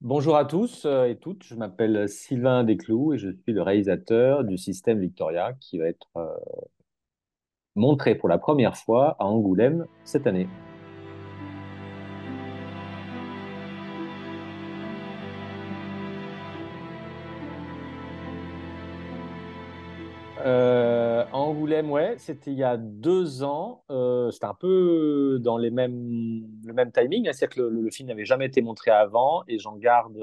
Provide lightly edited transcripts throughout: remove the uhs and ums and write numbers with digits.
Bonjour à tous et toutes, je m'appelle Sylvain Desclous et je suis le réalisateur du système Victoria qui va être montré pour la première fois à Angoulême cette année. À Angoulême, ouais, c'était il y a 2 ans. C'était un peu dans le même timing, hein, c'est-à-dire que le film n'avait jamais été montré avant et j'en garde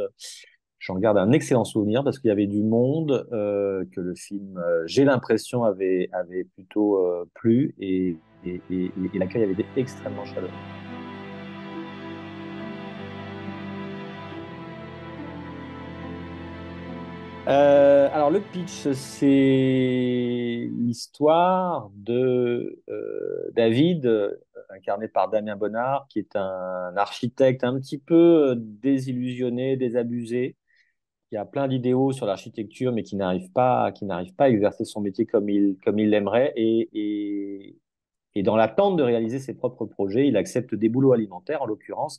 un excellent souvenir parce qu'il y avait du monde, que le film, j'ai l'impression, avait plutôt plu et l'accueil avait été extrêmement chaleureux. Alors le pitch, c'est l'histoire de David, incarné par Damien Bonnard, qui est un architecte un petit peu désillusionné, désabusé, qui a plein d'idéaux sur l'architecture, mais qui n'arrive pas à exercer son métier comme il l'aimerait. Et dans l'attente de réaliser ses propres projets, il accepte des boulots alimentaires, en l'occurrence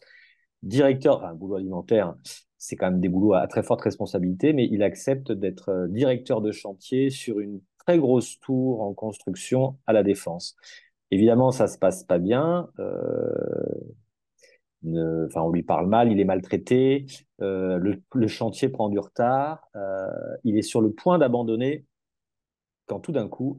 directeur, enfin, boulot alimentaire, c'est quand même des boulots à très forte responsabilité, mais il accepte d'être directeur de chantier sur une très grosse tour en construction à La Défense. Évidemment, ça se passe pas bien. Enfin, on lui parle mal, il est maltraité. Le chantier prend du retard. Il est sur le point d'abandonner quand tout d'un coup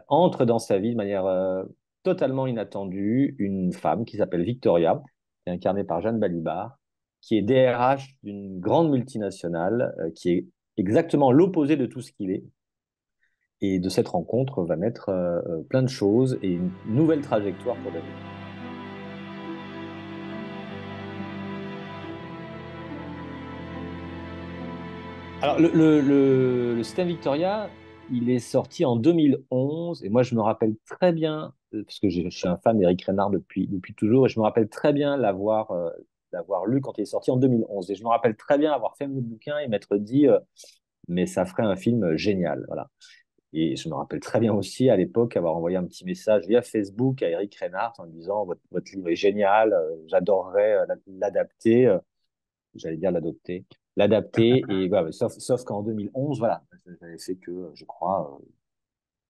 entre dans sa vie de manière totalement inattendue une femme qui s'appelle Victoria, qui est incarnée par Jeanne Balibar, qui est DRH d'une grande multinationale, qui est exactement l'opposé de tout ce qu'il est. Et de cette rencontre va naître plein de choses et une nouvelle trajectoire pour David. Alors, le système Victoria, il est sorti en 2011 et moi, je me rappelle très bien, parce que je suis un fan d'Éric Renard depuis toujours, et je me rappelle très bien l'avoir lu quand il est sorti en 2011. Et je me rappelle très bien avoir fait le bouquin et m'être dit, mais ça ferait un film génial. Voilà. Et je me rappelle très bien aussi à l'époque avoir envoyé un petit message via Facebook à Éric Renard en lui disant, votre livre est génial, j'adorerais l'adapter. J'allais dire l'adapter, et voilà, sauf qu'en 2011, voilà, j'avais fait que, je crois,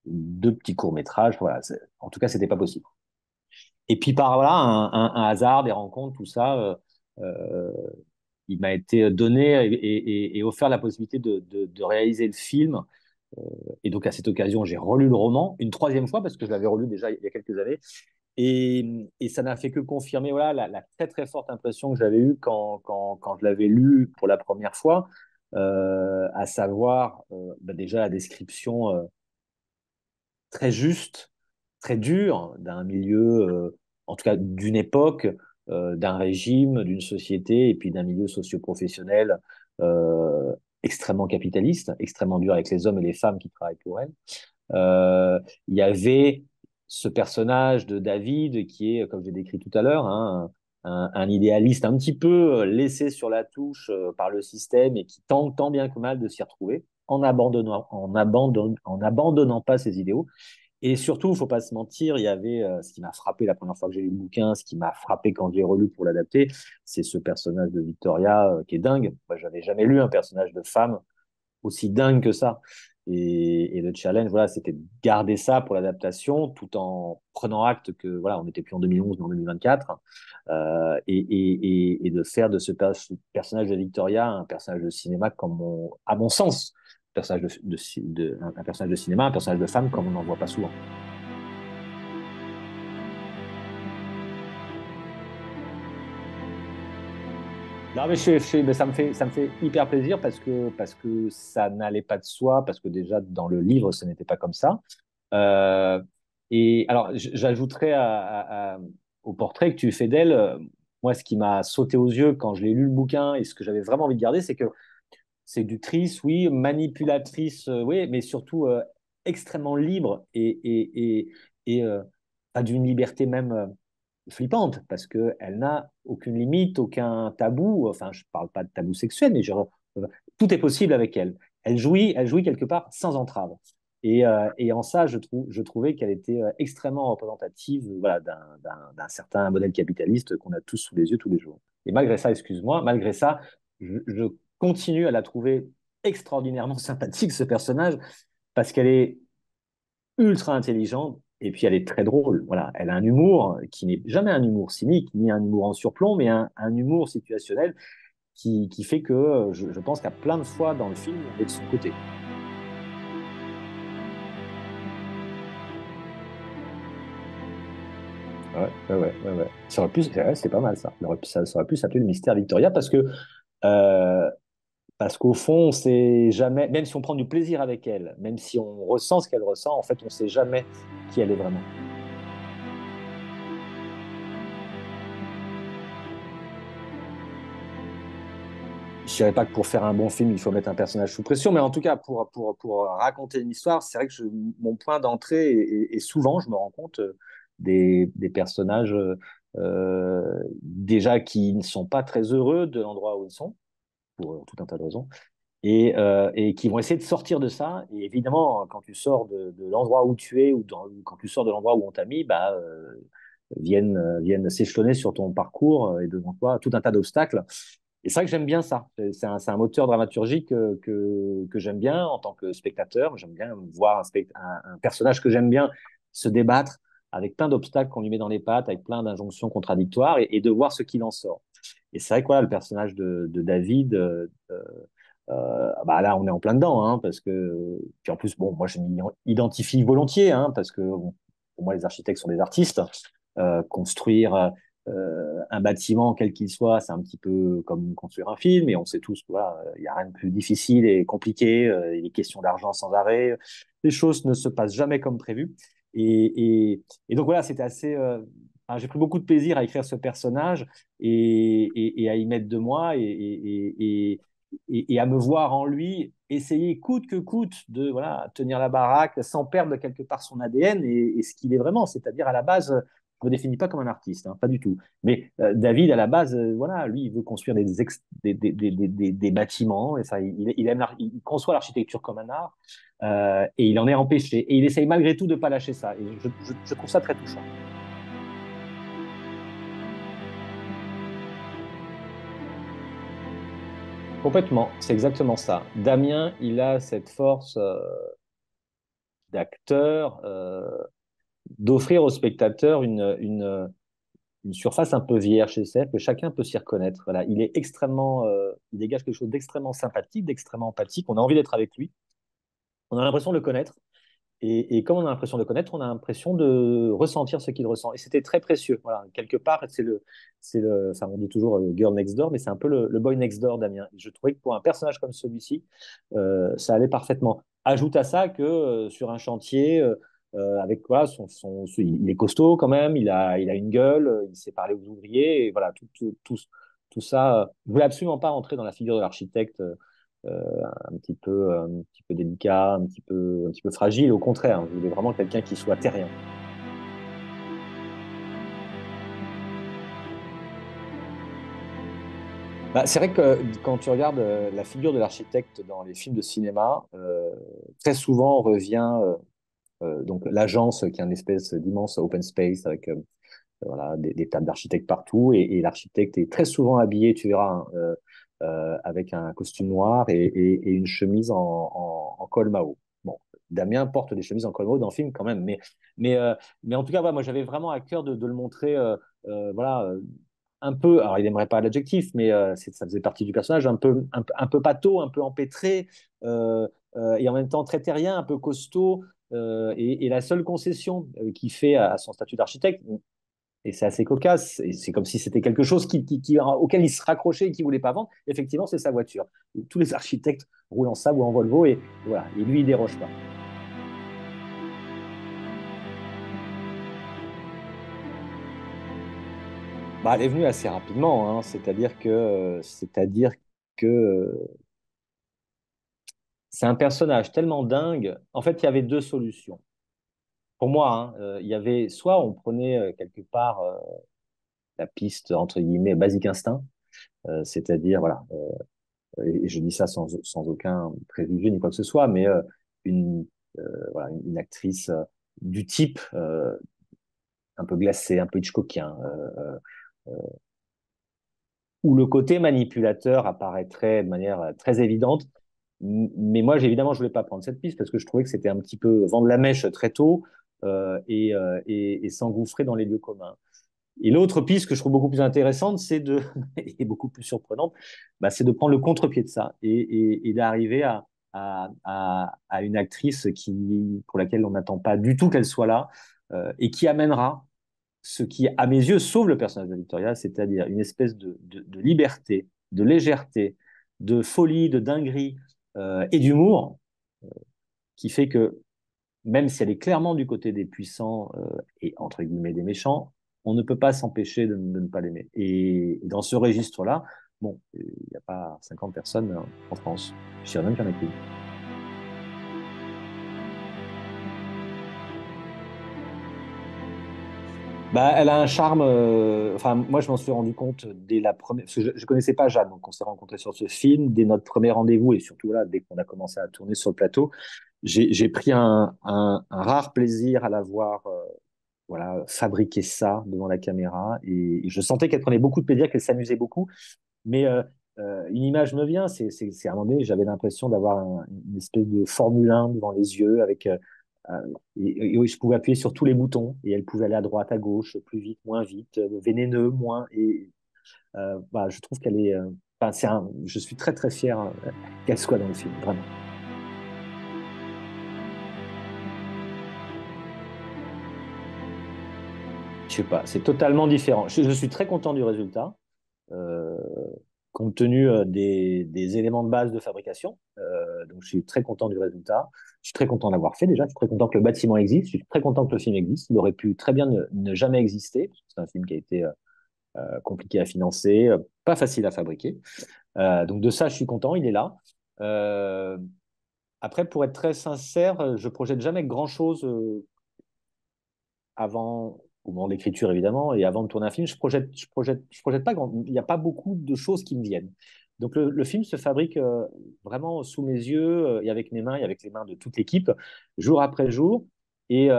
deux petits courts-métrages, voilà, en tout cas, c'était pas possible. Et puis par là, un hasard, des rencontres, tout ça, euh, il m'a été donné et offert la possibilité de réaliser le film. Euh, et donc à cette occasion, j'ai relu le roman une troisième fois parce que je l'avais relu déjà il y a quelques années. Et ça n'a fait que confirmer voilà, la très très forte impression que j'avais eue quand je l'avais lu pour la première fois, à savoir bah déjà la description très juste, très dure d'un milieu, en tout cas d'une époque, d'un régime, d'une société et puis d'un milieu socio-professionnel extrêmement capitaliste, extrêmement dur avec les hommes et les femmes qui travaillent pour elle. Il y avait ce personnage de David qui est, comme j'ai décrit tout à l'heure, hein, un idéaliste un petit peu laissé sur la touche par le système et qui tente tant bien que mal de s'y retrouver en abandonnant pas ses idéaux. Et surtout, il ne faut pas se mentir, il y avait ce qui m'a frappé la première fois que j'ai lu le bouquin, ce qui m'a frappé quand j'ai relu pour l'adapter, c'est ce personnage de Victoria qui est dingue. Moi, j'avais jamais lu un personnage de femme aussi dingue que ça. Et le challenge, voilà, c'était de garder ça pour l'adaptation, tout en prenant acte que voilà, on n'était plus en 2011, mais en 2024, et de faire de ce personnage de Victoria un personnage de cinéma comme à mon sens, un personnage de cinéma, un personnage de femme comme on n'en voit pas souvent. Non, mais, mais ça me fait hyper plaisir parce que ça n'allait pas de soi, parce que déjà dans le livre, ce n'était pas comme ça. Euh, et alors, j'ajouterais au portrait que tu fais d'elle, moi, ce qui m'a sauté aux yeux quand je l'ai lu le bouquin et ce que j'avais vraiment envie de garder, c'est que séductrice, oui, manipulatrice, oui, mais surtout extrêmement libre et pas d'une liberté même flippante, parce qu'elle n'a aucune limite, aucun tabou. Enfin, je ne parle pas de tabou sexuel, mais tout est possible avec elle. Elle jouit quelque part sans entrave. Et en ça, je trouvais qu'elle était extrêmement représentative voilà, d'un certain modèle capitaliste qu'on a tous sous les yeux tous les jours. Et malgré ça, excuse-moi, malgré ça, je continue à la trouver extraordinairement sympathique, ce personnage, parce qu'elle est ultra intelligente et puis elle est très drôle. Voilà, elle a un humour qui n'est jamais un humour cynique, ni un humour en surplomb, mais un humour situationnel qui fait que je pense qu'à plein de fois dans le film, on est de son côté. Ouais. Ça aurait pu, c'est pas mal ça. Ça aurait pu s'appeler le mystère Victoria euh, parce qu'au fond, on sait jamais, même si on prend du plaisir avec elle, même si on ressent ce qu'elle ressent, en fait, on sait jamais qui elle est vraiment. Je dirais pas que pour faire un bon film, il faut mettre un personnage sous pression, mais en tout cas, pour raconter une histoire, c'est vrai que mon point d'entrée est souvent, je me rends compte, des personnages déjà qui ne sont pas très heureux de l'endroit où ils sont, pour tout un tas de raisons, et qui vont essayer de sortir de ça. Et évidemment, quand tu sors de l'endroit où tu es, quand tu sors de l'endroit où on t'a mis, bah, viennent s'échelonner sur ton parcours et devant toi tout un tas d'obstacles. Et c'est vrai que j'aime bien ça. C'est un moteur dramaturgique que j'aime bien en tant que spectateur. J'aime bien voir un personnage que j'aime bien se débattre avec plein d'obstacles qu'on lui met dans les pattes, avec plein d'injonctions contradictoires et de voir ce qu'il en sort. Et c'est vrai que voilà, le personnage de David, bah là, on est en plein dedans, hein, parce que, puis en plus, bon, moi, je m'y identifie volontiers, hein, parce que bon, pour moi, les architectes sont des artistes. Construire un bâtiment, quel qu'il soit, c'est un petit peu comme construire un film, et on sait tous, voilà, il n'y a rien de plus difficile et compliqué, il est question d'argent sans arrêt, les choses ne se passent jamais comme prévu. Et donc voilà, c'était assez. Enfin, j'ai pris beaucoup de plaisir à écrire ce personnage et à y mettre de moi et à me voir en lui essayer coûte que coûte de voilà, tenir la baraque sans perdre quelque part son ADN et ce qu'il est vraiment. C'est-à-dire, à la base, je ne me définis pas comme un artiste, hein, pas du tout. Mais David, à la base, voilà, lui, il veut construire des bâtiments et ça, il aime il conçoit l'architecture comme un art et il en est empêché. Et il essaye malgré tout de ne pas lâcher ça. Et je trouve ça très touchant. Complètement, c'est exactement ça. Damien, il a cette force d'acteur, d'offrir au spectateur une surface un peu vierge, c'est-à-dire que chacun peut s'y reconnaître. Voilà, il est extrêmement, il dégage quelque chose d'extrêmement sympathique, d'extrêmement empathique. On a envie d'être avec lui. On a l'impression de le connaître. Et comme on a l'impression de le connaître, on a l'impression de ressentir ce qu'il ressent. Et c'était très précieux. Voilà, quelque part, enfin, on dit toujours girl next door, mais c'est un peu le boy next door, Damien. Et je trouvais que pour un personnage comme celui-ci, ça allait parfaitement. Ajoute à ça que sur un chantier, avec quoi, il est costaud quand même, il a une gueule, il sait parler aux ouvriers, et voilà, tout ça. Je voulais absolument pas rentrer dans la figure de l'architecte un petit peu délicat, un petit peu fragile. Au contraire, je voulais vraiment quelqu'un qui soit terrien. Bah, c'est vrai que quand tu regardes la figure de l'architecte dans les films de cinéma, très souvent revient donc l'agence qui est une espèce d'immense open space avec voilà, des tables d'architectes partout et l'architecte est très souvent habillé, tu verras, hein, avec un costume noir et une chemise en col Mao. Bon, Damien porte des chemises en col Mao dans le film quand même, mais, euh, mais en tout cas, voilà, moi j'avais vraiment à cœur de le montrer, voilà, un peu, alors il n'aimerait pas l'adjectif, mais ça faisait partie du personnage, un peu pâteau, un peu empêtré, et en même temps très terrien, un peu costaud. Et la seule concession qu'il fait à son statut d'architecte, et c'est assez cocasse. Et c'est comme si c'était quelque chose auquel il se raccrochait et qu'il ne voulait pas vendre. Effectivement, c'est sa voiture. Tous les architectes roulent en Saab ou en Volvo et voilà. Et lui, il ne déroge pas. Bah, elle est venue assez rapidement, hein. C'est-à-dire que c'est un personnage tellement dingue. En fait, il y avait deux solutions. Pour moi, hein, il y avait soit on prenait quelque part la piste entre guillemets basique instinct, c'est-à-dire voilà, et je dis ça sans aucun préjugé ni quoi que ce soit, mais une, voilà, une actrice du type un peu glacé, un peu Hitchcockien, où le côté manipulateur apparaîtrait de manière très évidente. Mais moi, évidemment, je voulais pas prendre cette piste parce que je trouvais que c'était un petit peu vendre la mèche très tôt et s'engouffrer dans les lieux communs. Et l'autre piste que je trouve beaucoup plus intéressante, c'est de, et beaucoup plus surprenante, bah, c'est de prendre le contre-pied de ça et d'arriver à une actrice pour laquelle on n'attend pas du tout qu'elle soit là et qui amènera ce qui, à mes yeux, sauve le personnage de Victoria, c'est-à-dire une espèce de liberté, de légèreté, de folie, de dinguerie et d'humour qui fait que même si elle est clairement du côté des puissants et entre guillemets des méchants, on ne peut pas s'empêcher de ne pas l'aimer. Et dans ce registre-là, bon, il n'y a pas 50 personnes en France. Je dirais même qu'il n'y en a qu'une. Bah, elle a un charme. Enfin, moi, je m'en suis rendu compte dès la première. Parce que je ne connaissais pas Jeanne, donc on s'est rencontrés sur ce film dès notre premier rendez-vous et surtout là, dès qu'on a commencé à tourner sur le plateau. J'ai pris un rare plaisir à la voir voilà, fabriquer ça devant la caméra et je sentais qu'elle prenait beaucoup de plaisir, qu'elle s'amusait beaucoup. Mais une image me vient, c'est à un moment donné, j'avais l'impression d'avoir une espèce de Formule 1 devant les yeux avec euh, et je pouvais appuyer sur tous les boutons et elle pouvait aller à droite, à gauche, plus vite, moins vite, vénéneux, moins. Et bah, je trouve qu'elle est. Enfin, je suis très très fier qu'elle soit dans le film, vraiment. Je sais pas, c'est totalement différent. Je suis très content du résultat. Euh, Compte tenu des éléments de base de fabrication. Donc, je suis très content du résultat. Je suis très content d'avoir fait déjà. Je suis très content que le bâtiment existe. Je suis très content que le film existe. Il aurait pu très bien ne jamais exister. C'est un film qui a été compliqué à financer, pas facile à fabriquer. Donc, de ça, je suis content. Il est là. Euh, Après, pour être très sincère, je projette jamais grand-chose avant, au moment de l'écriture évidemment, et avant de tourner un film, je projette pas grand. Il n'y a pas beaucoup de choses qui me viennent. Donc le film se fabrique vraiment sous mes yeux et avec mes mains et avec les mains de toute l'équipe, jour après jour. Et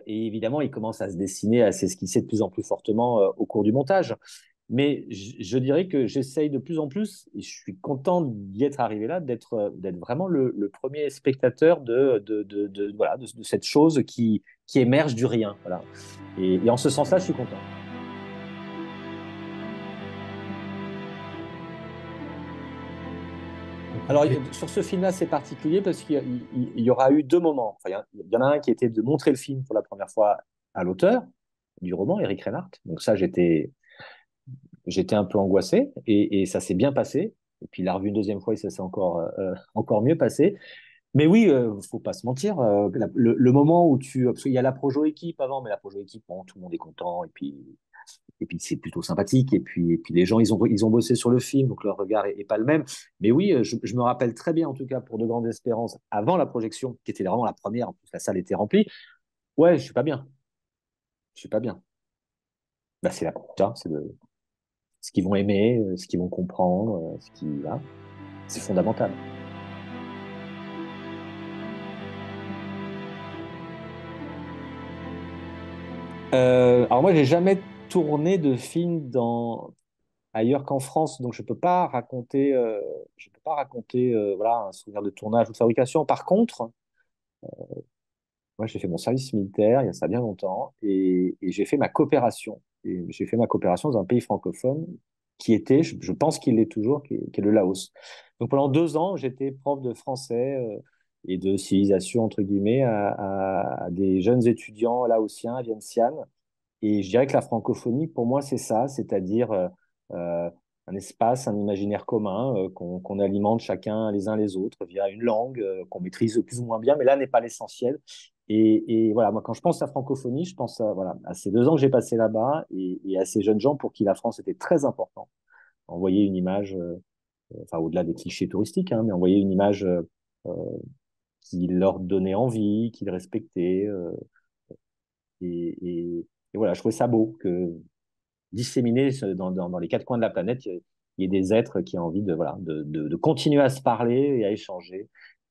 évidemment, il commence à se dessiner, à s'esquisser de plus en plus fortement au cours du montage. Mais je dirais que j'essaye de plus en plus, et je suis content d'y être arrivé là, d'être vraiment le premier spectateur voilà, de cette chose qui émerge du rien. Voilà. Et en ce sens-là, je suis content. Alors, sur ce film-là, c'est particulier parce qu'il y aura eu deux moments. Enfin, il y en a un qui était de montrer le film pour la première fois à l'auteur du roman, Eric Reinhardt. Donc ça, j'étais un peu angoissé et ça s'est bien passé. Et puis il l'a revu une deuxième fois et ça s'est encore mieux passé. Mais oui, faut pas se mentir. Le moment où parce qu'il y a la Projo équipe avant, mais la Projo équipe, bon, tout le monde est content et puis c'est plutôt sympathique. Et puis les gens, ils ont bossé sur le film, donc leur regard est pas le même. Mais oui, je me rappelle très bien, en tout cas pour De Grandes Espérances, avant la projection, qui était vraiment la première, en plus la salle était remplie. Ouais, je suis pas bien. Je suis pas bien. Bah, c'est la putain, ce qu'ils vont aimer, ce qu'ils vont comprendre, voilà. C'est fondamental. Alors moi, j'ai jamais tourné de film ailleurs qu'en France, donc je peux pas raconter voilà, un souvenir de tournage ou de fabrication. Par contre, moi, j'ai fait mon service militaire il y a ça bien longtemps et j'ai fait ma coopération. Et j'ai fait ma coopération dans un pays francophone qui était, je pense qu'il l'est toujours, qui est le Laos. Donc pendant 2 ans, j'étais prof de français et de civilisation, entre guillemets, à des jeunes étudiants laotiens, vientianes. Et je dirais que la francophonie, pour moi, c'est ça, c'est-à-dire euh, un espace, un imaginaire commun qu'on alimente chacun les uns les autres via une langue qu'on maîtrise plus ou moins bien, mais là n'est pas l'essentiel. Et voilà, moi, quand je pense à francophonie, je pense voilà, à ces 2 ans que j'ai passé là-bas et à ces jeunes gens pour qui la France était très important. Envoyer une image, enfin au-delà des clichés touristiques, hein, mais envoyer une image euh, qui leur donnait envie, qu'ils respectaient. Et voilà, je trouvais ça beau que disséminés dans les quatre coins de la planète, il y ait des êtres qui ont envie de, voilà, de continuer à se parler et à échanger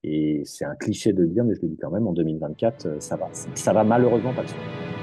Et c'est un cliché de le dire, mais je le dis quand même, en 2024, ça va. Ça va malheureusement pas le faire.